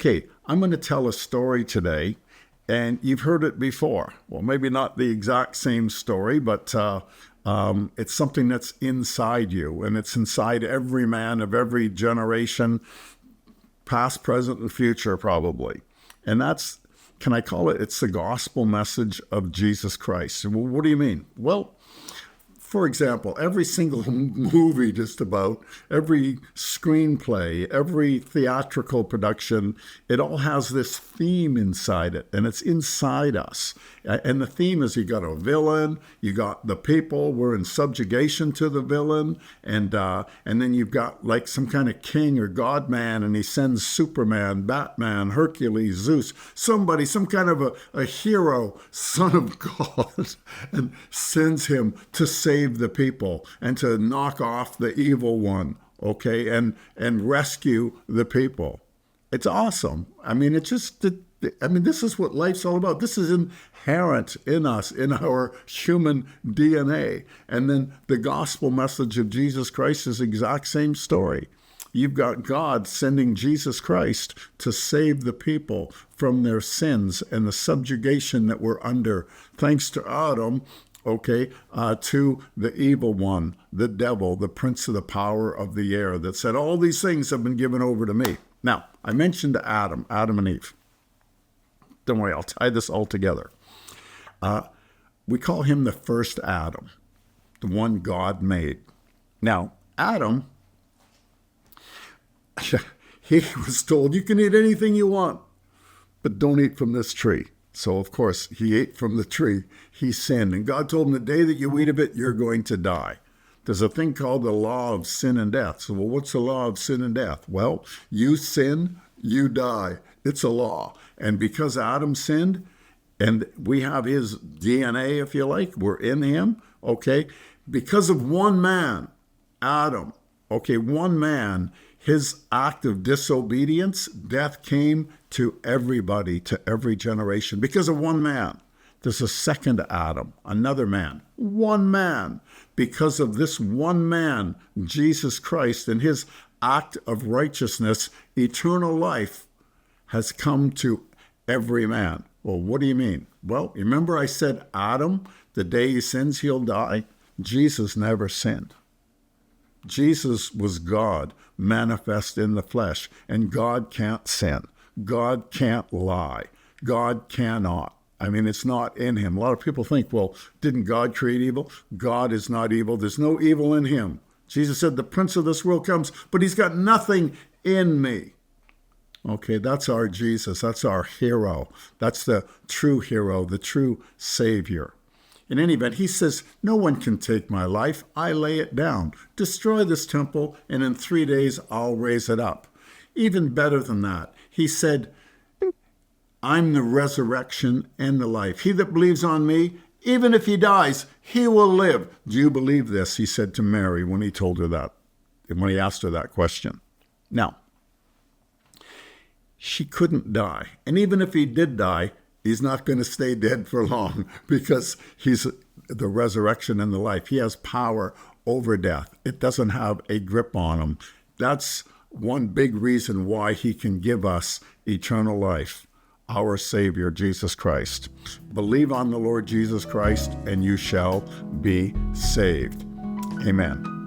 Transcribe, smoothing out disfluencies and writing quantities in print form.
Okay, I'm going to tell a story today, and you've heard it before. Well, maybe not the exact same story, but it's something that's inside you, and it's inside every man of every generation, past, present, and future, probably. And that's, can I call it, it's the gospel message of Jesus Christ. Well, what do you mean? Well, for example, every single movie, just about, every screenplay, every theatrical production, it all has this theme inside it, and it's inside us. And the theme is you got a villain, you got the people, we're in subjugation to the villain, and then you've got like some kind of king or god man, and he sends Superman, Batman, Hercules, Zeus, somebody, some kind of a hero, son of God, and sends him to save the people and to knock off the evil one, okay, and rescue the people. It's awesome. I mean, this is what life's all about. This is inherent in us, in our human DNA. And then the gospel message of Jesus Christ is the exact same story. You've got God sending Jesus Christ to save the people from their sins and the subjugation that we're under, thanks to Adam, okay, to the evil one, the devil, the prince of the power of the air, that said, all these things have been given over to me. Now, I mentioned Adam and Eve. Don't worry, I'll tie this all together. We call him the first Adam, the one God made. Now, Adam, he was told, you can eat anything you want, but don't eat from this tree. So, of course, he ate from the tree. He sinned. And God told him, the day that you eat of it, you're going to die. There's a thing called the law of sin and death. So, well, what's the law of sin and death? Well, you sin, you die. It's a law. And because Adam sinned, and we have his DNA, if you like, we're in him, okay? Because of one man, Adam, okay, one man, his act of disobedience, death came to everybody, to every generation, because of one man. There's a second Adam, another man, one man. Because of this one man, Jesus Christ, and his act of righteousness, eternal life has come to every man. Well, what do you mean? Well, remember I said Adam, the day he sins, he'll die. Jesus never sinned. Jesus was God manifest in the flesh, and God can't sin. God can't lie. God cannot. I mean, it's not in him. A lot of people think, well, didn't God create evil? God is not evil. There's no evil in him. Jesus said, the prince of this world comes, but he's got nothing in me. Okay, that's our Jesus. That's our hero. That's the true hero, the true Savior. In any event, he says, no one can take my life. I lay it down. Destroy this temple, and in 3 days I'll raise it up. Even better than that, he said, I'm the resurrection and the life. He that believes on me, even if he dies, he will live. Do you believe this? He said to Mary when he told her that, when he asked her that question. Now, she couldn't die. And even if he did die, he's not going to stay dead for long, because he's the resurrection and the life. He has power over death. It doesn't have a grip on him. That's one big reason why he can give us eternal life, our Savior, Jesus Christ. Believe on the Lord Jesus Christ, and you shall be saved. Amen.